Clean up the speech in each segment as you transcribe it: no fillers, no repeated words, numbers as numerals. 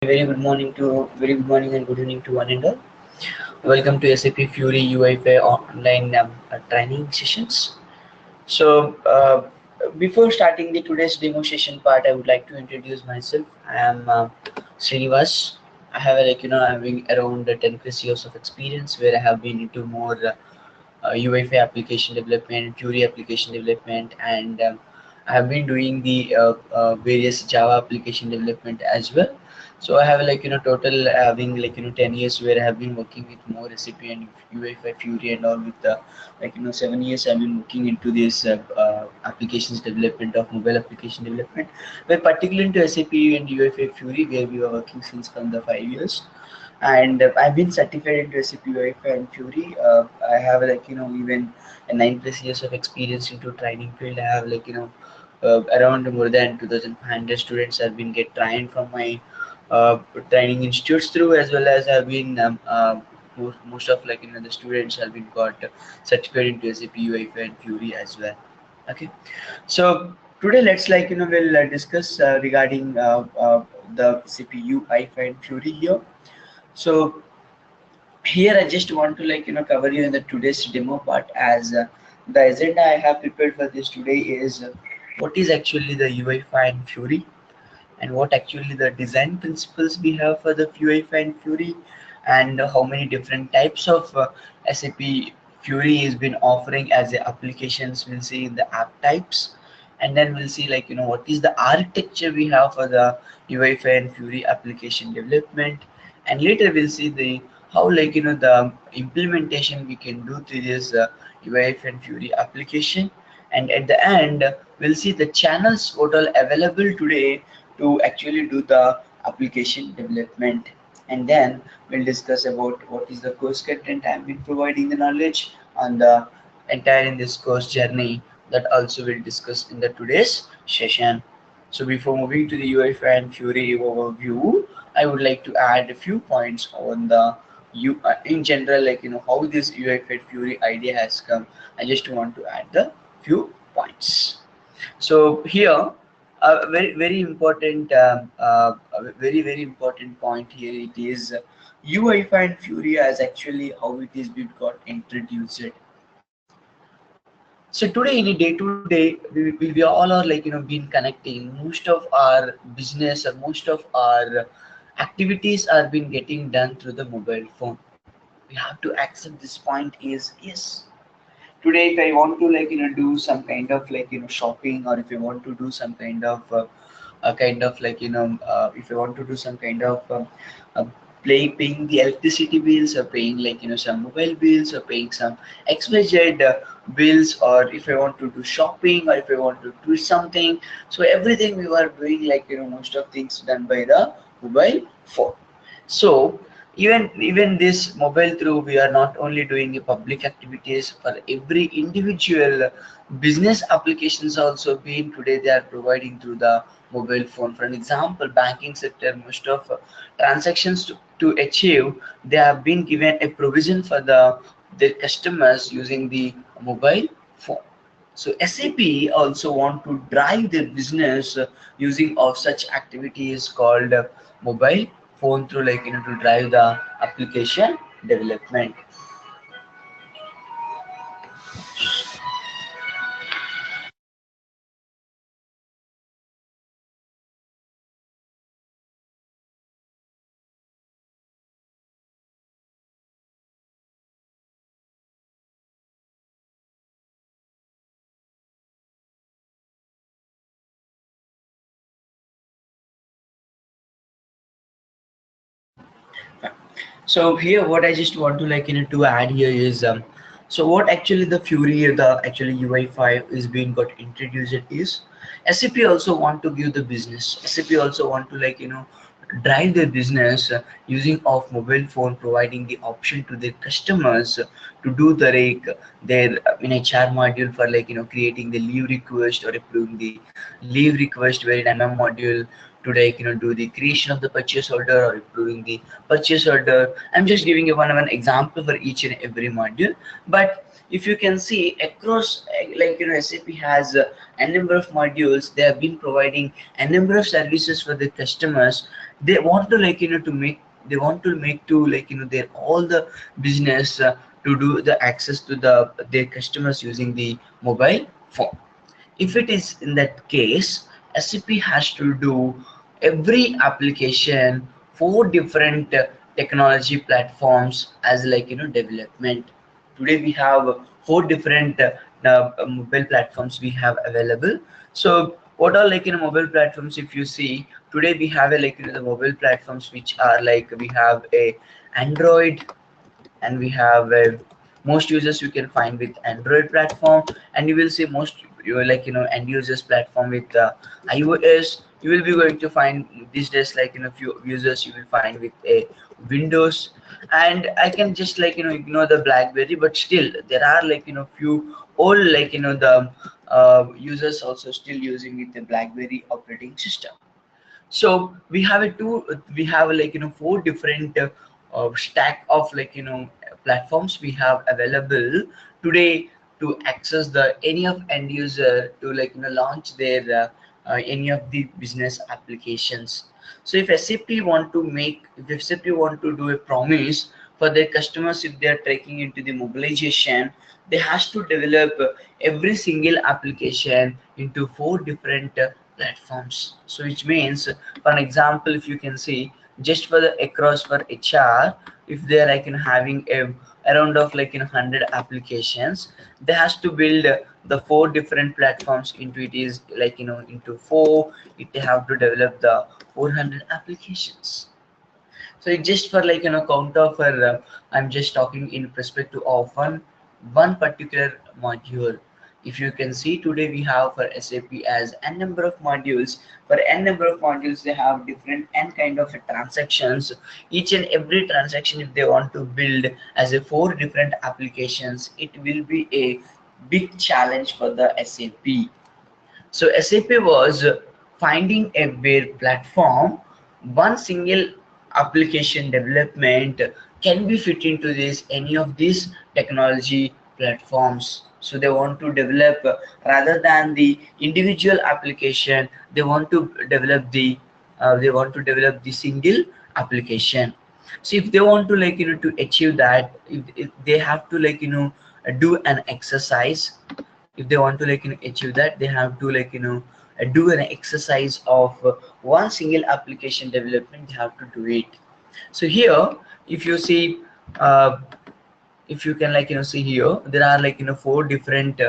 Very good morning and good evening to one and all. Welcome to SAP FIORI Ui5 online training sessions. Before starting the today's demo session part, I would like to introduce myself. I am Srinivas. I have having around 10 plus years of experience where I have been into more Ui5 application development, FIORI application development, and I have been doing the various Java application development as well. So I have total having 10 years where I have been working with more SAP and Ui5 FIORI and all with 7 years I've been working into this applications development of mobile application development. We're particularly into SAP and Ui5 FIORI where we are working since from the 5 years, and I've been certified into SAP Wi-Fi and FIORI. I have even a 9 plus years of experience into training field. I have around more than 2,500 students have been get trained from my training institutes through, as well as have been most of the students have been got certified into SAP Wi-Fi and FIORI as well. Okay, so today let's we'll discuss regarding the CPU Wi-Fi and FIORI here. So here I just want to cover you in the today's demo part, as the agenda I have prepared for this today is what is actually the UI5 and FIORI, and what actually the design principles we have for the UI5 and FIORI, and how many different types of SAP FIORI has been offering as a applications. We'll see in the app types, and then we'll see what is the architecture we have for the UI5 and FIORI application development, and later we'll see the how the implementation we can do through this UI5 and FIORI application, and at the end we'll see the channels what all available today to actually do the application development, and then we'll discuss about what is the course content I've been providing the knowledge on the entire in this course journey. That also we'll discuss in the today's session. So before moving to the UI5 and FIORI overview, I would like to add a few points on the in general, how this UI5 FIORI idea has come. I just want to add the few points. So here a very important very important point here, it is UI5 and FIORI as actually how it is been got introduced. So today in a day to day we all are been connecting. Most of our business or most of our activities are been getting done through the mobile phone. We have to accept this point is yes. Today if I want to do some kind of shopping, or if I want to do some kind of if I want to do some kind of uh, paying the electricity bills, or paying some mobile bills, or paying some XYZ bills, or if I want to do shopping, or if I want to do something, so everything we were doing most of things done by the mobile phone. So even this mobile through, we are not only doing the public activities for every individual business applications also being today they are providing through the mobile phone. For an example, banking sector, most of transactions to achieve, they have been given a provision for their customers using the mobile phone. So SAP also want to drive their business using of such activities called mobile phone through to drive the application development. So here what I just want to to add here is so what actually the FIORI, the actually UI5 is being got introduced is SAP also want to give the business. SAP also want to drive their business using of mobile phone, providing the option to their customers to do the their in HR module for creating the leave request or approving the leave request, where in MM module to do the creation of the purchase order or approving the purchase order. I'm just giving you one example for each and every module, but if you can see across, SAP has a number of modules. They have been providing a number of services for the customers. They want to to make, they want to make to their all the business to do the access to their customers using the mobile phone. If it is in that case, SAP has to do every application for different technology platforms as development. Today we have four different mobile platforms we have available. So what are mobile platforms? If you see, today we have the mobile platforms which are we have a Android, and we have most users you can find with Android platform, and you will see most end users platform with iOS. You will be going to find these days few users you will find with a Windows. And I can just ignore the BlackBerry, but still there are few old the users also still using with the BlackBerry operating system. So we have we have four different stack of platforms we have available today to access the any of end user to launch their any of the business applications. So if SAP want to make, if SAP want to do a promise for their customers, if they are taking into the mobilization, they has to develop every single application into four different platforms. So which means, for an example, if you can see, just for the across for HR, if they are having a around of 100 applications, they has to build the four different platforms into it is into four. It have to develop the 400 applications. So it just for count of for I'm just talking in perspective of one particular module. If you can see, today we have for SAP as n number of modules. For n number of modules, they have different n kind of transactions. Each and every transaction, if they want to build as a four different applications, it will be a big challenge for the SAP. So SAP was finding a where platform, one single application development can be fit into this any of these technology platforms. So they want to develop rather than the individual application, they want to develop the single application. So if they want to to achieve that, if they have to do an exercise. If they want to achieve that, they have to do an exercise of one single application development. They have to do it. So here, if you see, uh, if you can see here, there are four different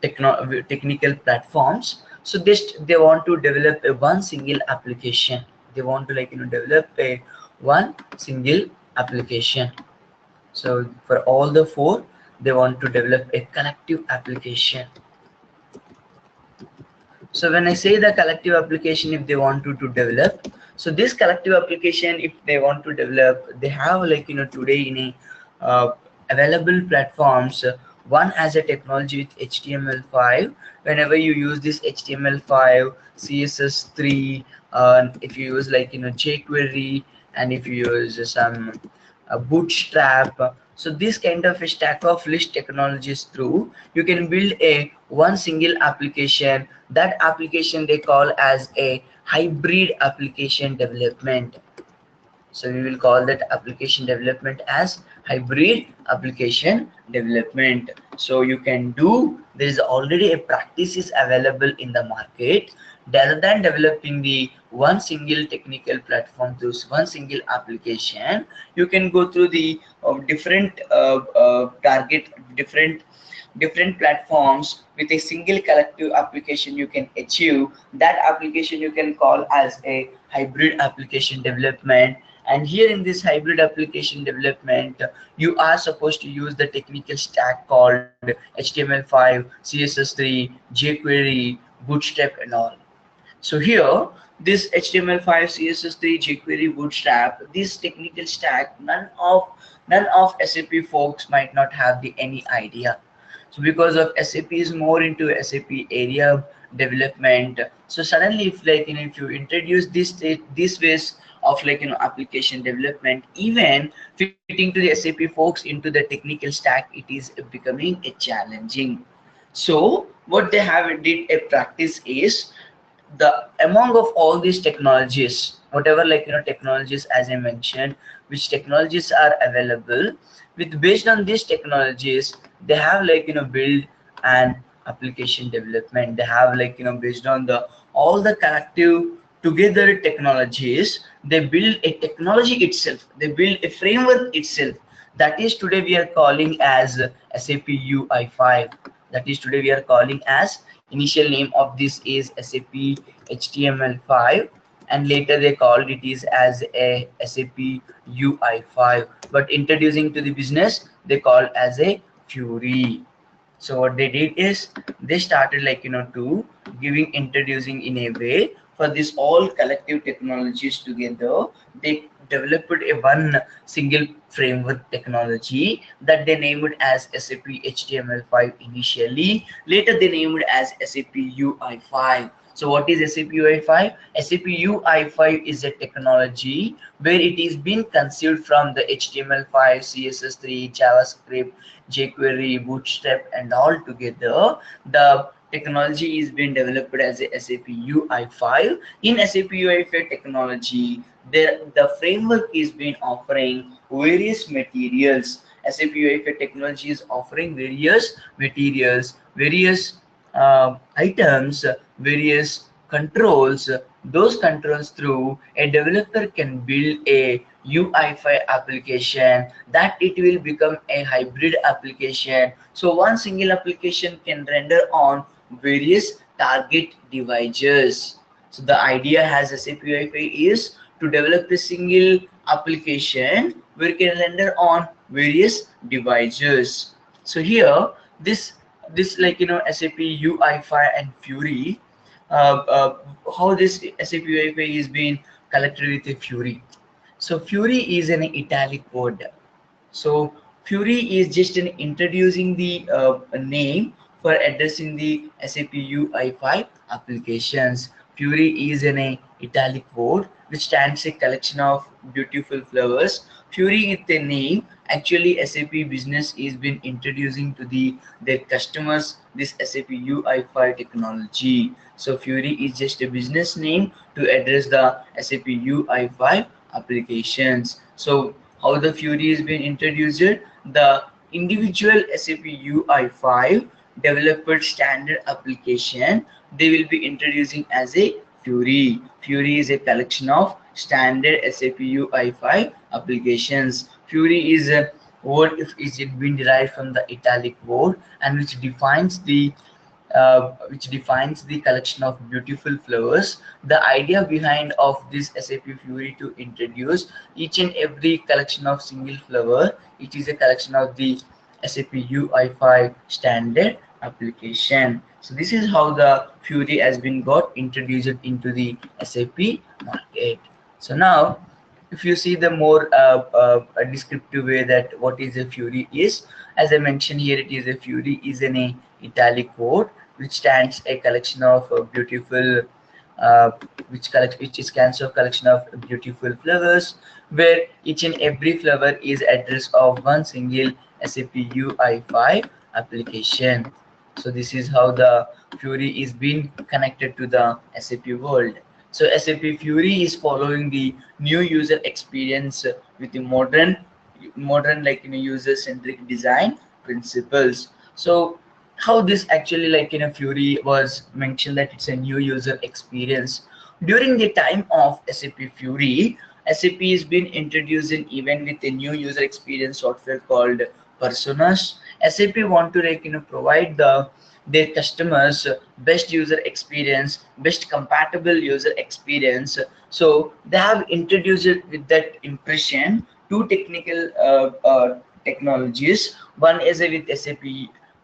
technical platforms. So this, they want to develop a one single application. They want to develop a one single application. So for all the four, they want to develop a collective application. So when I say the collective application, if they want to develop, so this collective application, if they want to develop, they have today in a available platforms. One has a technology with HTML5. Whenever you use this HTML5, CSS3, if you use jQuery, and if you use some bootstrap, so this kind of a stack of list technologies through, you can build a one single application. That application they call as a hybrid application development. So we will call that application development as hybrid application development. So you can do, there is already a practice is available in the market. Rather than developing the one single technical platform to one single application, you can go through the different target different platforms. With a single collective application, you can achieve that application. You can call as a hybrid application development. And here in this hybrid application development, you are supposed to use the technical stack called HTML5, CSS3, jQuery, bootstrap, and all. So here, this HTML5, CSS3, jQuery, bootstrap, this technical stack, none of SAP folks might not have the any idea. So because of SAP is more into SAP area development, so suddenly if if you introduce this ways of application development, even fitting to the SAP folks into the technical stack, it is becoming a challenging. So what they have did a practice is, the among of all these technologies, whatever technologies as I mentioned, which technologies are available, with based on these technologies, they have build an application development. They have based on the all the collective together technologies, they build a technology itself, they build a framework itself, that is today we are calling as SAP UI5. That is today we are calling as, initial name of this is SAP HTML5, and later they called it is as a SAP UI5, but introducing to the business they call as a FIORI. So what they did is, they started to giving introducing in a way for this all collective technologies together. They developed a one single framework technology that they named as SAP HTML5 initially. Later they named as SAP UI5. So what is SAP UI5? SAP UI5 is a technology where it is being conceived from the HTML5, CSS3, JavaScript, jQuery, Bootstrap, and all together. The technology is being developed as a SAP UI5. In SAP UI5 technology, the framework is being offering various materials. SAP UI5 technology is offering various materials, various items, various controls. Those controls, through a developer can build a UI5 application, that it will become a hybrid application. So one single application can render on various target devices. So the idea has SAP UI5 is to develop a single application where it can render on various devices. So here this SAP UI5 and FIORI, how this SAP UI5 is being collected with a FIORI. So FIORI is an italic word. So FIORI is just an introducing the name for addressing the SAP UI5 applications. FIORI is an italic word which stands a collection of beautiful flowers. FIORI is the name. Actually, SAP business is been introducing to their customers this SAP UI5 technology. So FIORI is just a business name to address the SAP UI5 applications. So how the FIORI is being introduced? The individual SAP UI5 developed standard application, they will be introducing as a FIORI. FIORI is a collection of standard SAP UI5 applications. FIORI is a word is it been derived from the italic word, and which defines the collection of beautiful flowers. The idea behind of this SAP FIORI to introduce each and every collection of single flower, it is a collection of the SAP UI5 standard application. So this is how the FIORI has been got introduced into the SAP market. So now, if you see the more a descriptive way that what is a FIORI is, as I mentioned here, it is a FIORI is an italic word which stands a collection of beautiful uh, which is stands of collection of beautiful flowers, where each and every flower is address of one single SAP UI5 application. So this is how the FIORI is being connected to the SAP world. So SAP FIORI is following the new user experience with the modern user centric design principles. So how this actually FIORI was mentioned that it's a new user experience. During the time of SAP FIORI, SAP has been introducing even with a new user experience software called personas. SAP want to provide their customers best user experience, best compatible user experience. So they have introduced it with that impression two technical technologies. One is with SAP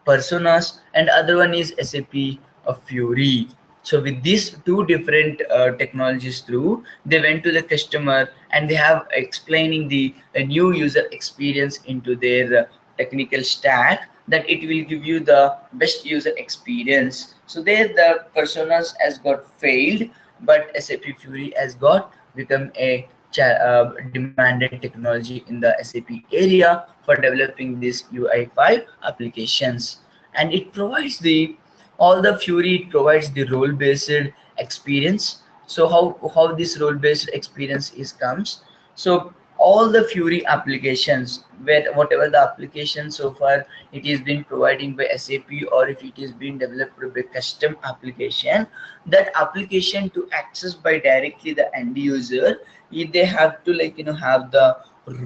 personas and other one is SAP FIORI. So with these two different technologies through, they went to the customer and they have explaining the new user experience into their technical stack, that it will give you the best user experience. So there the personas has got failed, but SAP FIORI has got become a demanded technology in the SAP area for developing these UI5 applications. And it provides the all the FIORI, it provides the role-based experience. So how this role-based experience is comes. So all the FIORI applications, where whatever the application so far it is been providing by SAP, or if it is being developed by custom application, that application to access by directly the end user, they have to have the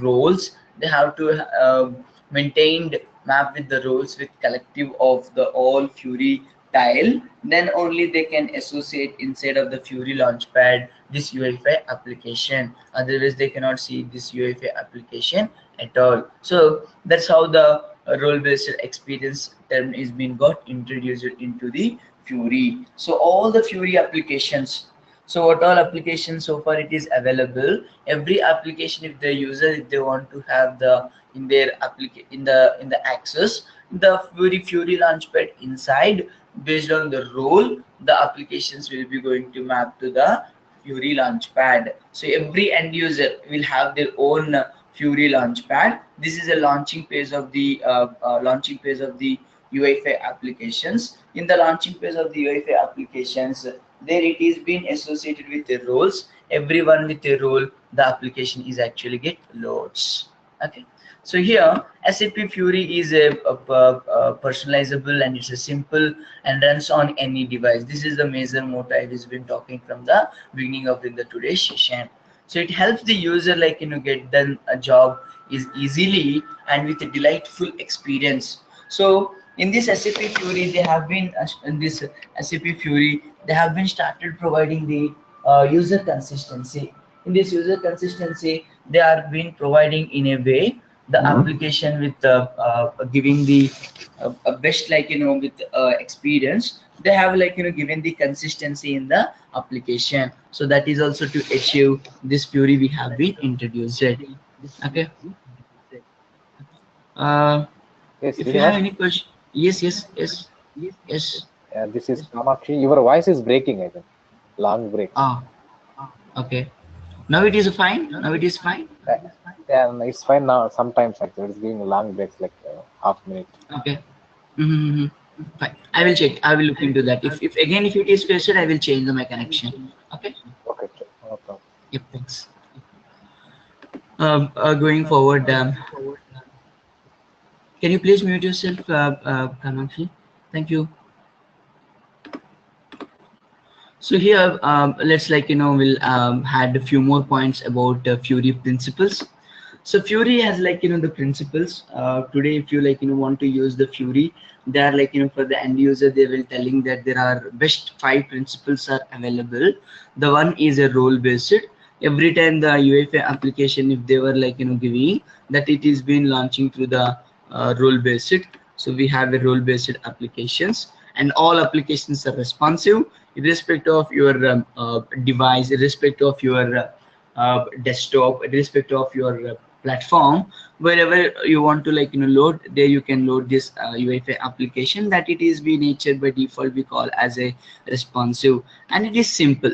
roles, they have to maintained map with the roles with collective of the all FIORI tile, then only they can associate inside of the FIORI launchpad this UI5 application. Otherwise they cannot see this UI5 application at all. So that's how the role-based experience term is being got introduced into the FIORI. So all the FIORI applications, so what all applications so far it is available, every application, if the user, if they want to have the in their application in the access the FIORI launchpad inside, based on the role the applications will be going to map to the FIORI launchpad. So every end user will have their own FIORI launchpad. This is a launching page of the UI5 applications. In the launching page of the UI5 applications, there it is being associated with the roles. Everyone with a role, the application is actually get loads. Okay. So here SAP FIORI is a personalizable, and it's a simple and runs on any device. This is the major motto I have been talking from the beginning of the today's session. So it helps the user get done a job is easily and with a delightful experience. So in this SAP FIORI, they have been in this SAP FIORI, they have been started providing the user consistency. In this user consistency, they are being providing in a way the application with giving the best with experience. They have given the consistency in the application. So that is also to achieve this FIORI we have been introduced. Okay. Yes, if you have any question. Yes. This is Kamakshi. Your voice is breaking, I think. Long break. Okay. Now it is fine. Now it is fine. Yeah, it's fine now. Sometimes actually it's giving long breaks, like half minute. Okay. Fine. I will check. I will look into that. If again if it is faced, I will change my connection. Okay. Okay. No problem. Yep. Thanks. Going forward, can you please mute yourself, Kamakshi? Thank you. So here, let's we'll had a few more points about FIORI principles. So FIORI has the principles. Today, if you want to use the FIORI, they are for the end user, they will telling that there are best 5 principles are available. The one is a role based. Every time the UI5 application, if they were giving that it is been launching through the role based. So we have a role based applications, and all applications are responsive irrespective of your device, irrespective of your desktop, irrespective of your platform. Wherever you want to load, there you can load this UI5 application, that it is be nature by default we call as a responsive, and it is simple.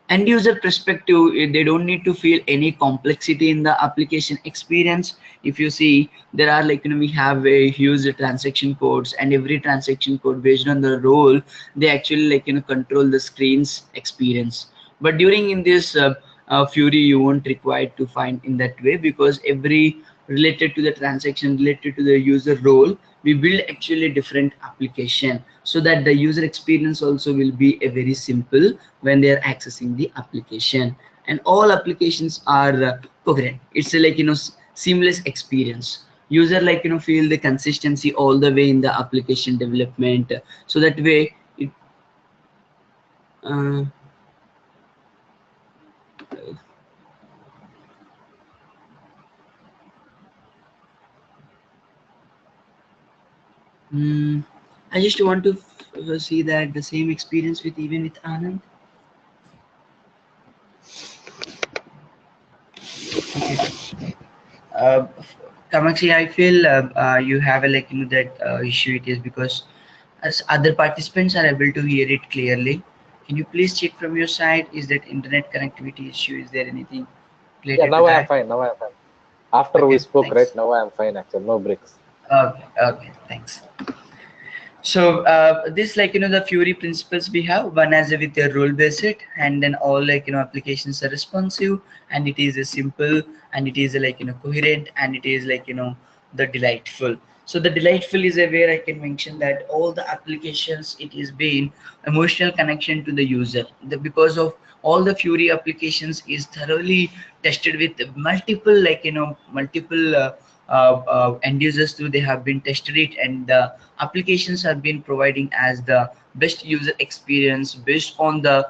End user perspective, they don't need to feel any complexity in the application experience. If you see, there are we have a huge transaction codes, and every transaction code based on the role, they actually control the screen's experience. But during in this FIORI, you won't require to find in that way, because every related to the transaction, related to the user role, we build actually different application, so that the user experience also will be a very simple when they are accessing the application. And all applications are coherent. It's a seamless experience. User feel the consistency all the way in the application development, so that way it I just want to see that the same experience with even with Anand. Okay. Kamakshi, I feel you have a that issue. It is because as other participants are able to hear it clearly. Can you please check from your side? Is that internet connectivity issue? Is there anything? Yeah, related to now I am that? fine. Now I am fine. After we Okay, spoke, right? thanks. Now I am fine actually. No breaks. Okay, okay, thanks. So this, like, the Fiori principles we have, one as a with a role based, and then all, like, applications are responsive, and it is a simple, and it is a, like, coherent, and it is, like, the delightful. So the delightful is a where I can mention that all the applications, it is being emotional connection to the user. Because of all the Fiori applications is thoroughly tested with multiple, like, multiple end users too. They have been tested it, and the applications have been providing as the best user experience based on the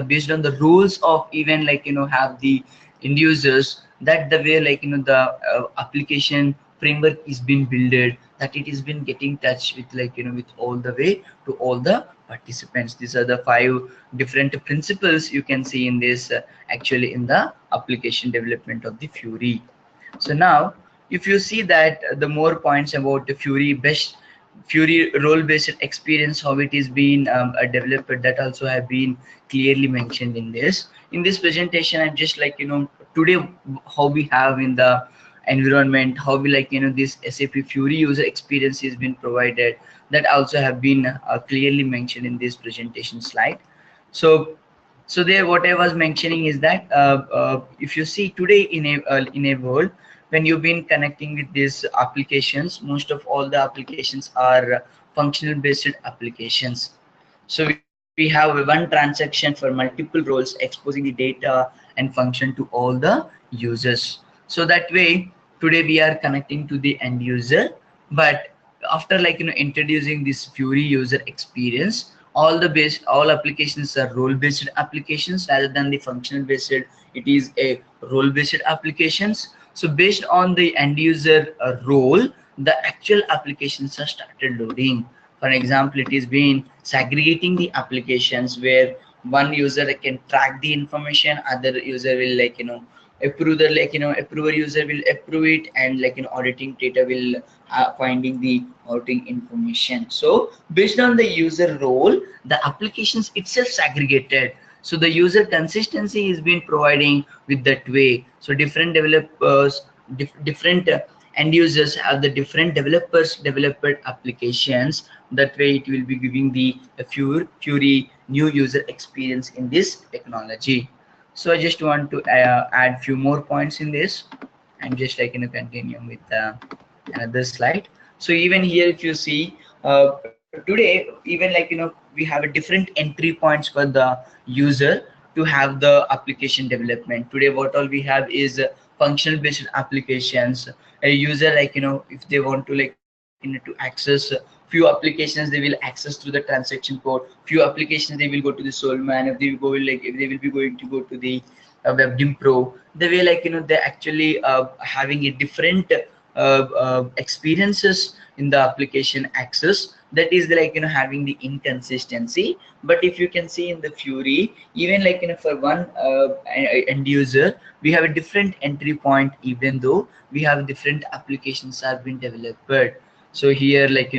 based on the rules of even, like, have the end users, that the way, like, the application framework is being builded, that it is been getting touch with, like, with all the way to all the participants. These are the five different principles you can see in this, actually, in the application development of the Fiori. So now, if you see that the more points about the Fiori role-based experience, how it is being developed, that also have been clearly mentioned in this. In this presentation, I'm just, like, today how we have in the environment, how we, like, this SAP Fiori user experience is been provided. That also have been clearly mentioned in this presentation slide. So there, what I was mentioning is that if you see today in a world, when you've been connecting with these applications, most of all the applications are functional based applications. So we have one transaction for multiple roles exposing the data and function to all the users. So that way, today we are connecting to the end user, but after, like, introducing this Fiori user experience, all applications are role based applications rather than the functional based. It is a role based applications. So based on the end user role, the actual applications are started loading. For example, it is been segregating the applications where one user can track the information, other user will, like, approve the, like, approver user will approve it, and, like, auditing data will finding the auditing information. So based on the user role, the applications itself segregated. So the user consistency is being providing with that way. So different developers, different end users have the different developers developed applications. That way it will be giving the Fiori new user experience in this technology. So I just want to add few more points in this, and just, like, continue with another slide. So even here, if you see, today, even, like, we have a different entry points for the user to have the application development. Today what all we have is functional based applications. A user, like, if they want to, like, to access few applications, they will access through the transaction code. Few applications they will go to the Solman. If they will go, like, if they will be going to go to the WebDim Pro, the way, like, they actually having a different experiences in the application access. That is the, like, having the inconsistency. But if you can see in the Fiori, even, like, for one end user, we have a different entry point, even though we have different applications have been developed. So here, like,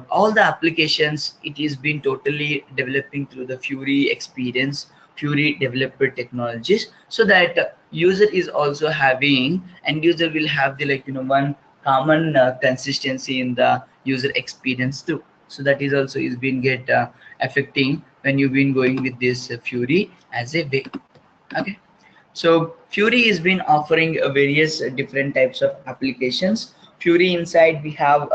all the applications, it is been totally developing through the Fiori experience, Fiori developer technologies, so that user is also having, and user will have the, like, one common consistency in the user experience too. So that is also is been get affecting when you've been going with this Fiori as a way. Okay. So Fiori has been offering various different types of applications. Fiori inside we have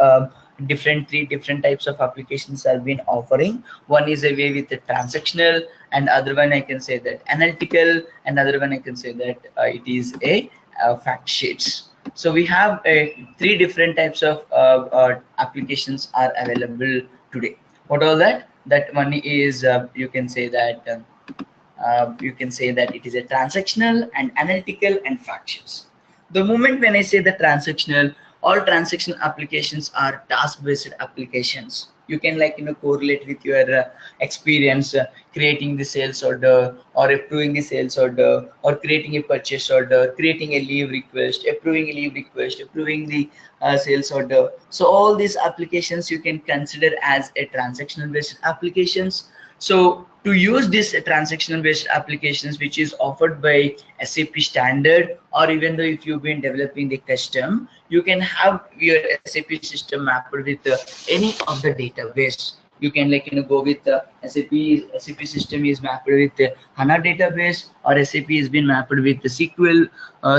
three different types of applications have been offering. One is a way with the transactional, and other one I can say that analytical, and other one I can say that it is a fact sheets. So we have three different types of applications are available today. What all that? That one is you can say that. You can say that it is a transactional and analytical and factions. The moment when I say the transactional, all transactional applications are task-based applications. You can, like, correlate with your experience creating the sales order, or approving the sales order, or creating a purchase order, creating a leave request, approving a leave request, approving the sales order. So all these applications you can consider as a transactional based applications. So to use this transactional based applications which is offered by SAP standard, or even though if you've been developing the custom, you can have your SAP system mapped with any of the database. You can go with SAP system is mapped with the HANA database, or SAP has been mapped with the SQL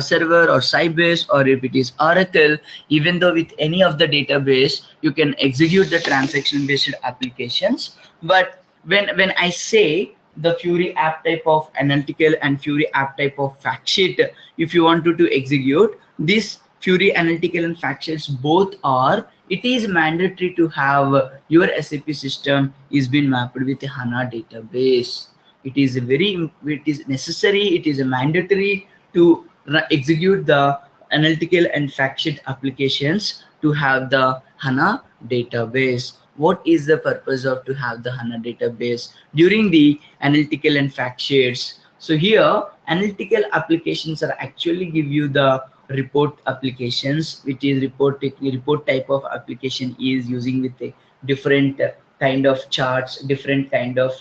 server or Sybase, or if it is Oracle. Even though with any of the database you can execute the transaction based applications. But when I say the Fiori app type of analytical and Fiori app type of fact sheet, if you want to execute this Fiori analytical and fact sheets, both are, it is mandatory to have your SAP system is been mapped with a HANA database. It is it is necessary, it is a mandatory to execute the analytical and fact sheet applications to have the HANA database. What is the purpose of to have the HANA database during the analytical and fact sheets? So here analytical applications are actually give you the report applications, which is report type of application is using with a different kind of charts, different kind of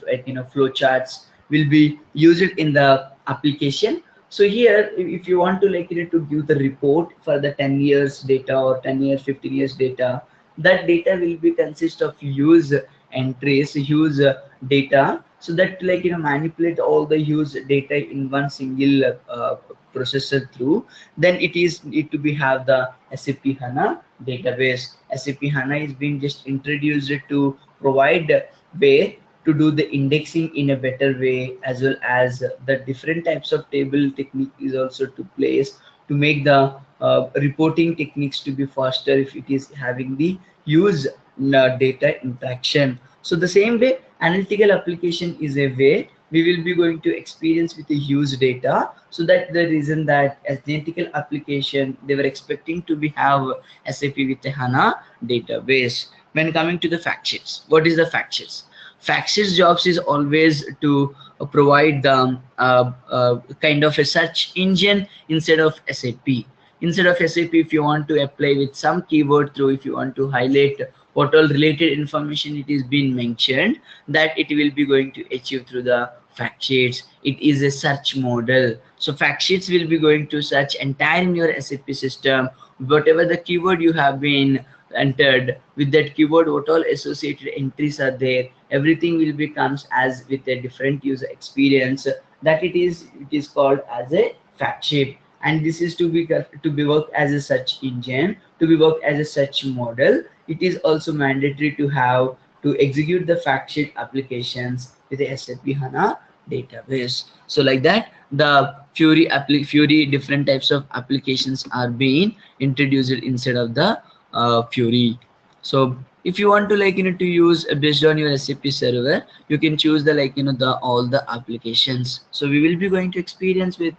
flow charts will be used in the application. So here if you want to to give the report for the 10 years data or 10 years 15 years data, that data will be consist of use entries, use data, so that manipulate all the use data in one single processor through. Then it is need to be have the SAP HANA database. SAP HANA is being just introduced to provide way to do the indexing in a better way, as well as the different types of table technique is also to place to make the reporting techniques to be faster if it is having the use data interaction. So the same way analytical application is a way we will be going to experience with the use data. So that the reason that as analytical application they were expecting to be have SAP with a HANA database. When coming to the fact sheets, what is the fact sheets? Fact sheets jobs is always to provide the kind of a search engine instead of SAP. Instead of SAP, if you want to apply with some keyword through, if you want to highlight what all related information it is being mentioned, that it will be going to achieve through the fact sheets. It is a search model. So fact sheets will be going to search entire in your SAP system, whatever the keyword you have been entered with that keyword, what all associated entries are there, everything will becomes as with a different user experience, that it is called as a fact sheet. And this is to be worked as a search engine, to be worked as a search model. It is also mandatory to have to execute the fact sheet applications with the SAP HANA database. So like that the Fiori different types of applications are being introduced instead of the Fiori. So if you want to to use based on your SAP server, you can choose the the all the applications. So we will be going to experience with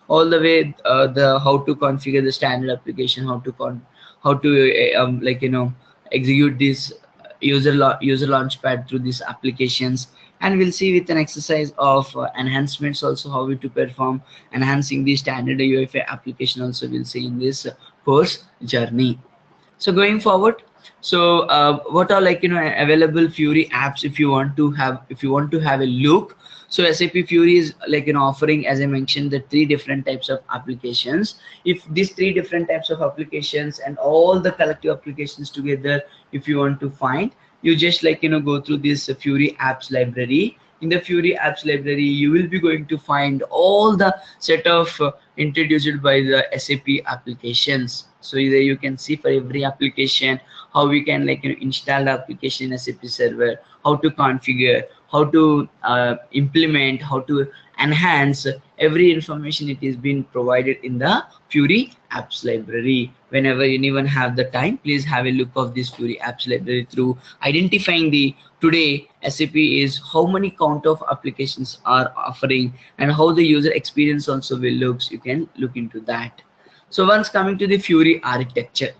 all the way the how to configure the standard application, how to execute this user launchpad through these applications. And we'll see with an exercise of enhancements also how we to perform enhancing the standard UEFI application also we'll see in this course journey. So going forward, so what are available Fiori apps if you want to have a look. So SAP Fiori is offering, as I mentioned, the 3 different types of applications. If these 3 different types of applications and all the collective applications together, if you want to find, you just go through this Fiori apps library. In the Fiori apps library, you will be going to find all the set of introduced by the SAP applications. So either you can see for every application how we can install the application in SAP server, how to configure, how to implement, how to enhance every information. It is being provided in the Fiori apps library. Whenever anyone have the time, please have a look of this Fiori apps library through identifying the today SAP is how many count of applications are offering and how the user experience also will looks. You can look into that. So once coming to the Fiori architecture.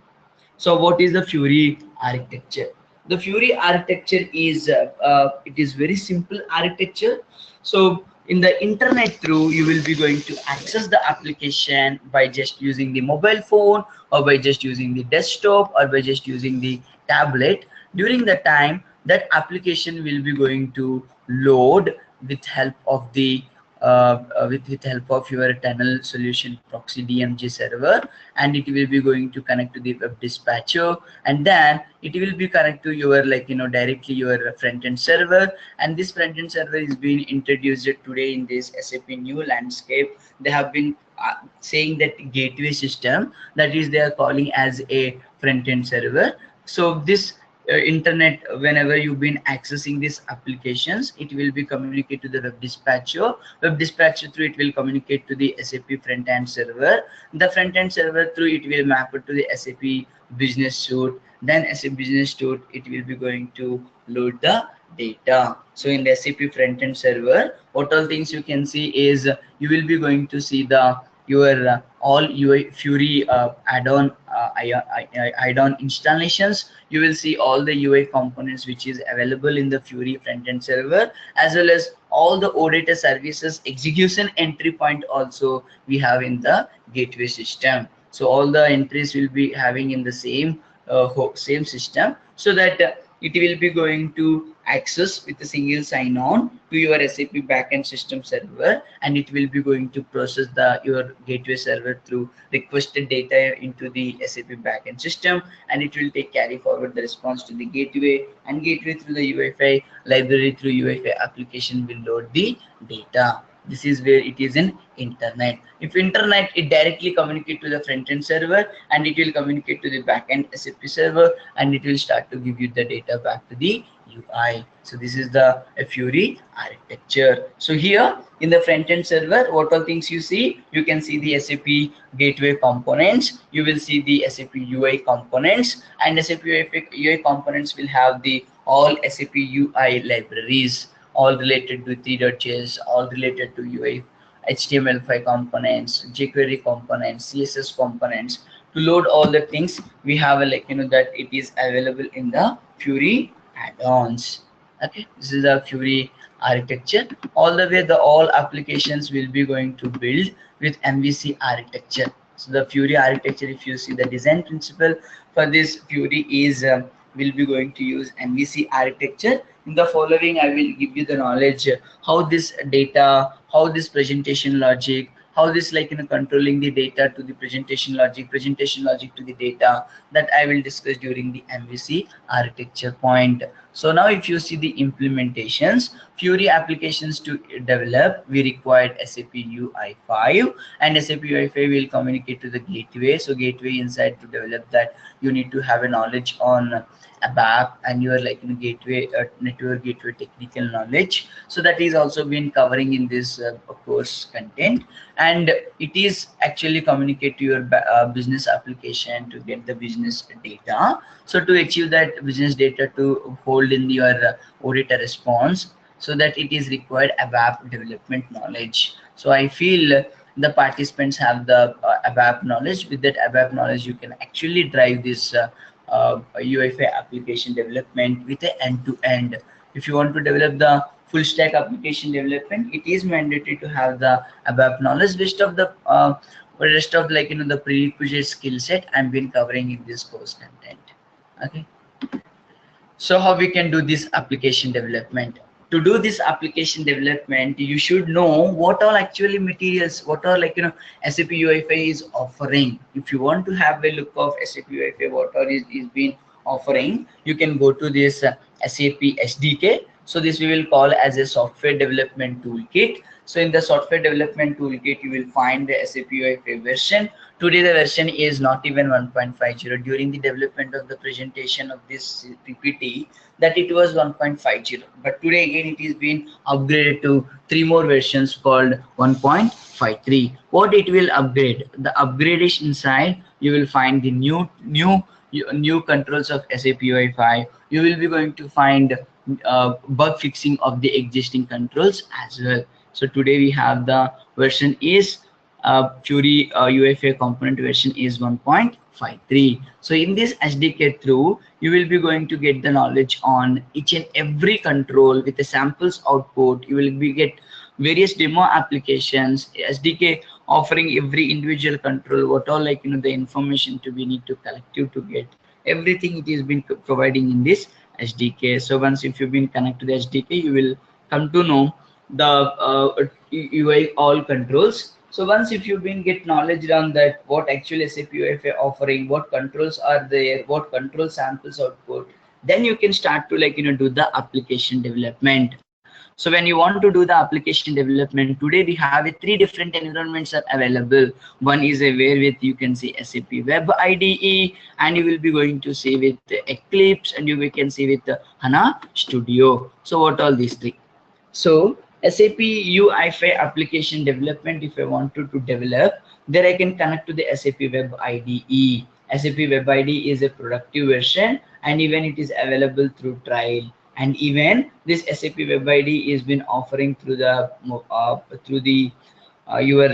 So what is the Fiori architecture? The Fiori architecture is it is very simple architecture. So in the internet through, you will be going to access the application by just using the mobile phone, or by just using the desktop, or by just using the tablet. During the time, that application will be going to load with help of the with help of your tunnel solution proxy DMG server, and it will be going to connect to the web dispatcher, and then it will be connect to your directly your front end server. And this front end server is being introduced today in this SAP new landscape. They have been saying that gateway system, that is they are calling as a front end server. So this internet, whenever you've been accessing these applications, it will be communicate to the web dispatcher through it will communicate to the SAP front end server. The front end server through it will map it to the SAP business suite, then SAP business suite it will be going to load the data. So in the SAP front end server, what all things you can see is you will be going to see the your all UI FIORI add-on add-on installations. You will see all the UI components which is available in the FIORI front-end server, as well as all the OData services execution entry point also we have in the gateway system. So all the entries will be having in the same same system, so that it will be going to access with a single sign-on to your SAP backend system server, and it will be going to process the your gateway server through requested data into the SAP backend system, and it will take carry forward the response to the gateway, and gateway through the Ui5 library through Ui5 application will load the data. This is where it is in internet. If internet, it directly communicate to the front end server, and it will communicate to the backend SAP server, and it will start to give you the data back to the UI. So this is the FIORI architecture. So here in the front end server, what all things you see, you can see the SAP gateway components, you will see the SAP UI components, and SAP UI components will have the all SAP UI libraries, all related to t.js, all related to UI, HTML5 components, jQuery components, CSS components. To load all the things, we have a that it is available in the FIORI add-ons. Okay, this is the FIORI architecture. All the way the all applications will be going to build with MVC architecture. So the FIORI architecture, if you see the design principle for this FIORI is will be going to use MVC architecture. In the following, I will give you the knowledge how this data, how this presentation logic, how this controlling the data to the presentation logic to the data, that I will discuss during the MVC architecture point. So now if you see the implementations, FIORI applications to develop, we required SAP Ui5, and SAP Ui5 will communicate to the gateway. So gateway inside, to develop that you need to have a knowledge on ABAP and your gateway network gateway technical knowledge. So that is also been covering in this course content, and it is actually communicate to your business application to get the business data. So to achieve that business data to hold in your OData response, so that it is required ABAP development knowledge. So I feel the participants have the ABAP knowledge. With that ABAP knowledge, you can actually drive this Ui5 application development with a end-to-end. If you want to develop the full stack application development, it is mandatory to have the ABAP knowledge. Rest of the the prerequisite skill set I'm been covering in this course content. Okay, so how we can do this application development? To do this application development, you should know what all actually materials, what all SAP Ui5 is offering. If you want to have a look of SAP Ui5, what all is being offering, you can go to this SAP SDK. So this we will call as a software development toolkit. So in the software development toolkit, you will find the SAP Ui5 version. Today the version is not even 1.50. During the development of the presentation of this PPT, that it was 1.50, but today again it is being upgraded to 3 more versions called 1.53. What it will upgrade? The upgrade is inside. You will find the new controls of SAP Ui5. You will be going to find bug fixing of the existing controls as well. So today we have the version is FIORI Ui5 component version is 1.53. So in this SDK through, you will be going to get the knowledge on each and every control with the samples output. You will be get various demo applications, SDK offering every individual control, what all the information to be need to collect to get everything. It is been providing in this SDK. So once if you've been connected to the SDK, you will come to know the UI all controls. So once if you've been get knowledge around that, what actually SAP UFA offering, what controls are there, what control samples output, then you can start to do the application development. So when you want to do the application development, today we have three different environments are available. One is a where with you can see SAP Web IDE, and you will be going to see with Eclipse, and you can see with HANA Studio. So what all these three? So SAP Ui5 application development, if I wanted to develop, there I can connect to the SAP Web IDE. SAP Web IDE is a productive version, and even it is available through trial. And even this SAP Web IDE is been offering through the your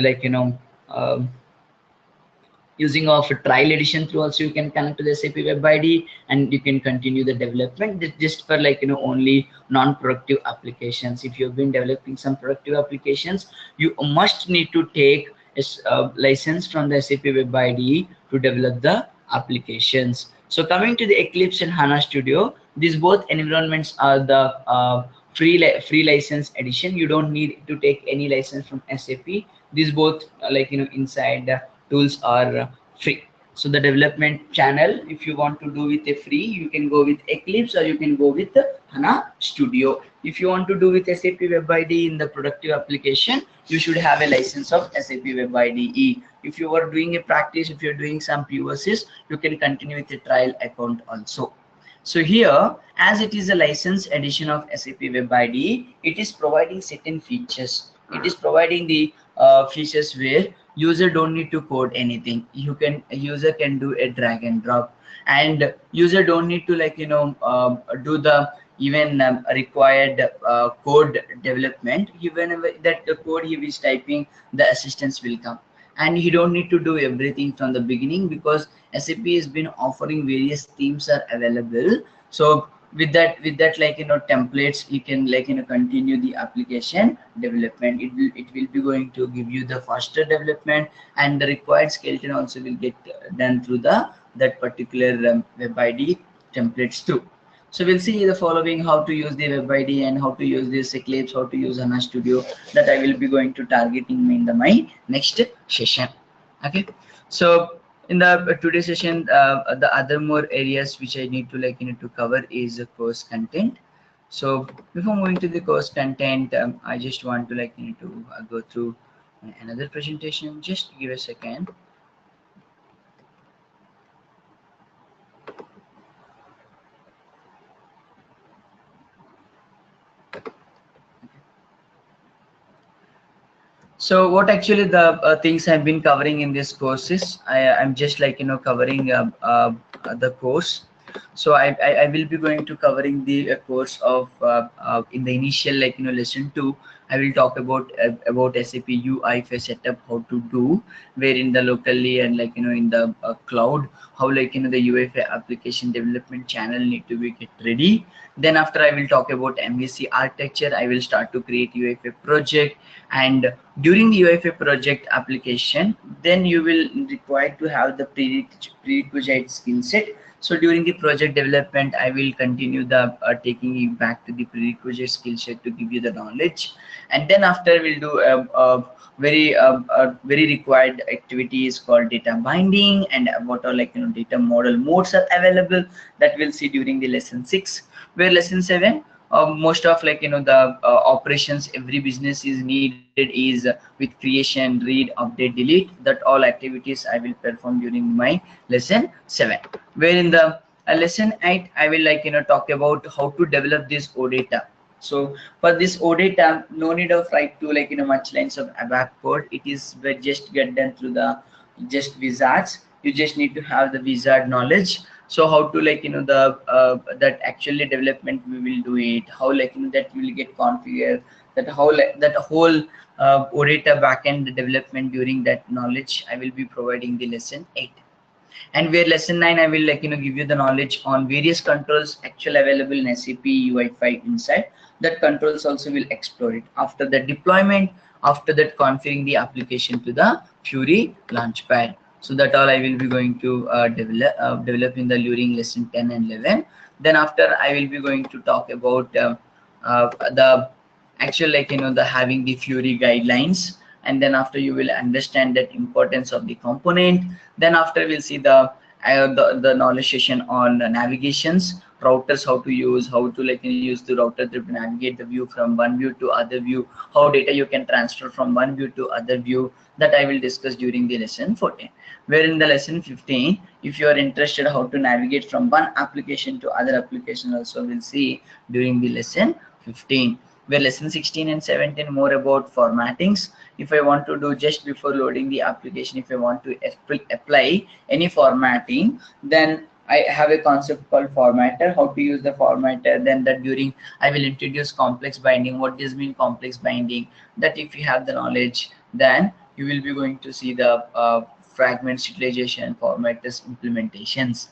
using of a trial edition through, also you can connect to the SAP Web IDE, and you can continue the development just for only non-productive applications. If you've been developing some productive applications, you must need to take a license from the SAP Web IDE to develop the applications. So coming to the Eclipse and HANA Studio, these both environments are the free license edition. You don't need to take any license from SAP. These both inside tools are free. So the development channel, if you want to do with a free, you can go with Eclipse or you can go with HANA Studio. If you want to do with SAP Web IDE in the productive application, you should have a license of SAP Web IDE. If you are doing a practice, if you're doing some POCs, you can continue with a trial account also. So here, as it is a license edition of SAP Web IDE, it is providing certain features. It is providing the features where user don't need to code anything. User can do a drag and drop, and user don't need to do the even required code development. Whenever that the code he is typing, the assistance will come, and you don't need to do everything from the beginning, because SAP has been offering various themes are available. So with that templates, you can continue the application development. It will be going to give you the faster development, and the required skeleton also will get done through that particular Web IDE templates too. So we'll see the following: how to use the Web IDE and how to use this Eclipse, how to use HANA Studio, that I will be going to targeting in my next session. Okay, so in the today's session, the other more areas which I need to to cover is the course content. So before moving to the course content, I just want to to go through another presentation. Just give a second. So what actually the things I've been covering in this course is, I'm just covering the course. So I will be going to covering the course of in the initial lesson 2. I will talk about SAP Ui5 setup, how to do, where in the locally and in the cloud, how the UFA application development channel need to be get ready. Then after I will talk about MVC architecture. I will start to create UFA project, and during the UFA project application, then you will require to have the prerequisite skill set. So during the project development, I will continue the taking it back to the prerequisite skill set to give you the knowledge, and then after we'll do a very required activities called data binding, and what are data model modes are available, that we'll see during the lesson 6. Where lesson 7, most of the operations every business is needed is with creation, read, update, delete, that all activities I will perform during my lesson 7. Where in the lesson 8, I will talk about how to develop this OData. So for this OData, no need of write to much lines of ABAP code. It is just get done through the just wizards. You just need to have the wizard knowledge. So how to the that actually development we will do it, how that will get configured, that how that whole OData backend development. During that knowledge, I will be providing the lesson 8. And where lesson 9, I will give you the knowledge on various controls actually available in SAP Ui5 inside. That controls also will explore it after the deployment, after that configuring the application to the FIORI Launchpad. So that all I will be going to develop in the during lesson 10 and 11. Then after I will be going to talk about the actual, like, the having the FIORI guidelines, and then after you will understand that importance of the component. Then after we'll see the knowledge session on navigations, routers, how to use, how to, like, use the router to navigate the view from one view to other view, how data you can transfer from one view to other view. That I will discuss during the lesson 14. Where in the lesson 15, if you are interested how to navigate from one application to other application, also we'll see during the lesson 15. Where lesson 16 and 17 more about formattings. If I want to do just before loading the application, if I want to apply any formatting, then I have a concept called formatter, how to use the formatter. Then that during I will introduce complex binding. What does mean complex binding? That if you have the knowledge, then you will be going to see the fragments utilization, formatters implementations.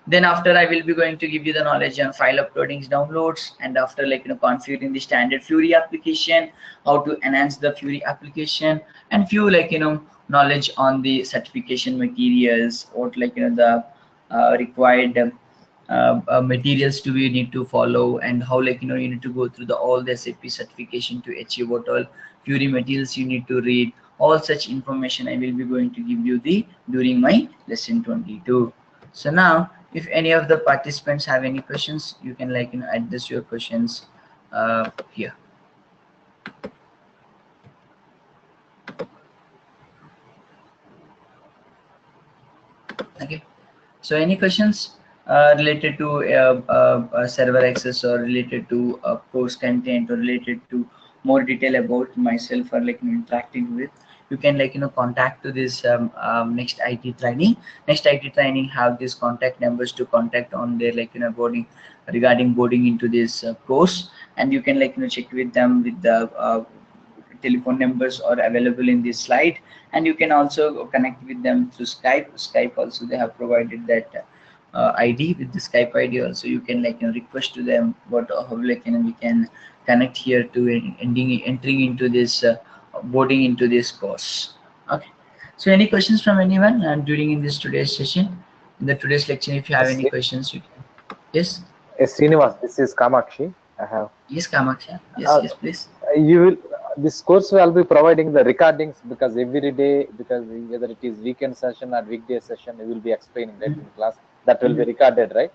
Then after I will be going to give you the knowledge on file uploadings, downloads, and after, like, configuring the standard FIORI application, how to enhance the FIORI application, and few, like, knowledge on the certification materials, or, like, the required materials to be need to follow, and how, like, you need to go through the all the SAP certification to achieve what all FIORI materials you need to read. All such information I will be going to give you the during my lesson 22. So now, if any of the participants have any questions, you can, like, address your questions here. Okay. So any questions related to server access, or related to course content, or related to more detail about myself, or, like, interacting with, you can, like, contact to this next IT training. Next IT training have these contact numbers to contact on their, like, boarding, regarding boarding into this course, and you can, like, check with them with the telephone numbers are available in this slide, and you can also connect with them through Skype also they have provided that ID. With the Skype ID also you can, like, request to them what how, like, we can connect here to entering into this boarding into this course. Okay, so any questions from anyone during in this today's session, in the today's lecture? If you have any questions, you can. Yes. Yes, Srinivas, this is Kamakshi. I have. Yes, Kamakshi. Yes, please. You will. This course will be providing the recordings, because every day, because whether it is weekend session or weekday session, you will be explaining that in class. That will be recorded, right?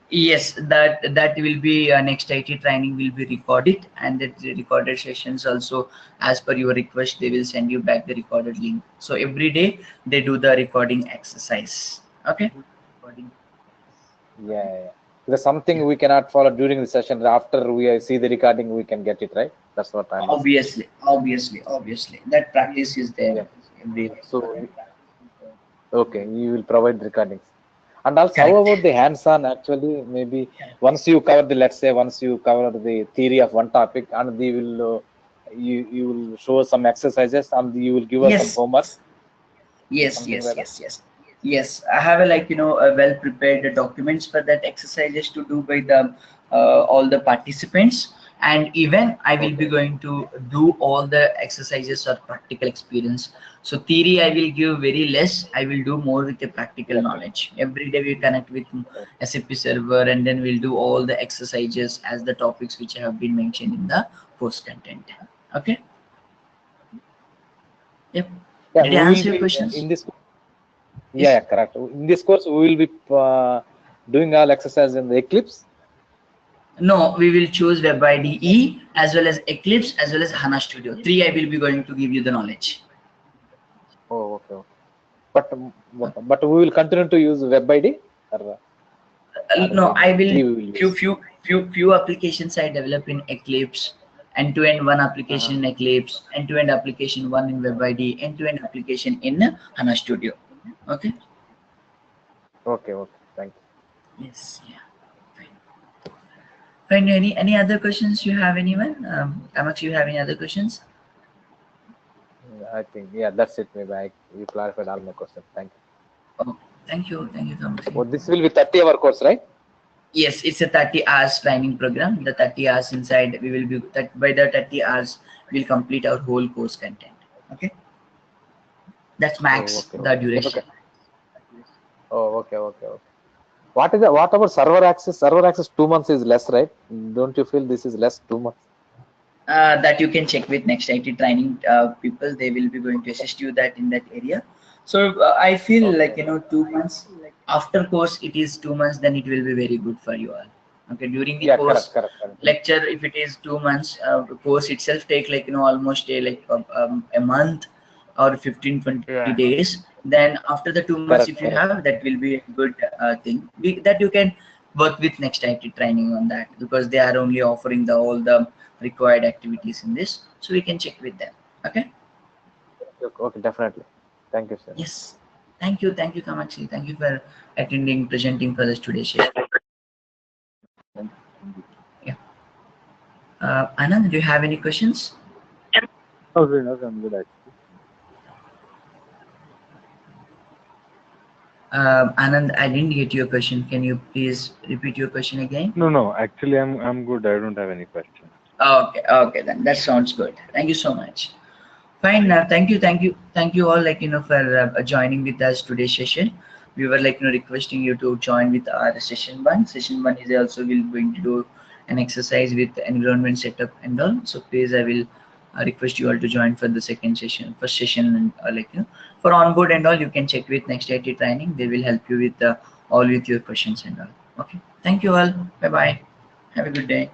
Yes, that will be next IT training will be recorded, and that the recorded sessions also, as per your request, they will send you back the recorded link. So every day they do the recording exercise. Okay. Yeah. There's something we cannot follow during the session. After we see the recording, we can get it, right? That's what I'm. Obviously. That practice is there. Yeah. Every day. So, okay, you will provide recordings. And also, how about the hands-on? Actually, maybe once you cover the, let's say, once you cover the theory of one topic, and they will, you will show some exercises, and you will give us some homework. Yes. I have a, like, a well prepared documents for that exercises to do by the all the participants, and even I will be going to do all the exercises or practical experience. So theory I will give very less, I will do more with the practical knowledge. Every day we connect with SAP server, and then we'll do all the exercises as the topics which have been mentioned in the course content. Okay. Yep. Did I answer your questions? In this, yeah, correct. In this course, we will be doing all exercises in the Eclipse. No, we will choose Web IDE as well as Eclipse as well as HANA Studio. 3 I will be going to give you the knowledge. Oh, okay. But we will continue to use Web IDE. No, I will few applications I develop in Eclipse. End-to-end one application in Eclipse, end-to-end application one in Web IDE, end-to-end application in HANA Studio. Okay. Okay. Thank you. Yes. Yeah. Fine. Any other questions you have, anyone? Kamakshi, you have any other questions? I think, yeah, that's it. Maybe you clarified all my questions. Thank you. Oh, thank you, Kamakshi. Oh, this will be 30-hour course, right? Yes, it's a 30 hours training program. The 30 hours inside, we will be by the 30 hours we'll complete our whole course content. Okay. That's Oh, max okay, the okay. duration. Oh, okay, okay, okay. What about server access? Server access 2 months is less, right? Don't you feel this is less 2 months? That you can check with next IT training people. They will be going to assist you that in that area. So I feel like, Okay. 2 months after course, it is 2 months, then it will be very good for you all. Okay, during the Yeah, correct, course correct, correct. lecture, if it is 2 months, the course itself take like, almost a month or 15 20 Yeah. days. Then after the 2 months, Correct, if you correct. have, that will be a good thing that you can work with next IT training on that, because they are only offering the all the required activities in this, so we can check with them. Okay. Okay, okay, definitely. Thank you, sir. Yes, thank you Kamachi, thank you for attending, presenting for us today's session. Thank you. Yeah. Anand, do you have any questions? Okay, okay, I'm good actually. Anand, I didn't get your question, can you please repeat your question again? No, no. Actually, I'm good. I don't have any questions. Okay, okay, then that sounds good. Thank you so much. Fine. Thank you all. Like, for joining with us today's session. We were like, requesting you to join with our session one. Session one is also will going to do an exercise with environment setup and all. So please, I will request you all to join for the second session, first session, and like, for onboard and all, you can check with Next IT Training. They will help you with all with your questions and all. Okay. Thank you all. Bye bye. Have a good day.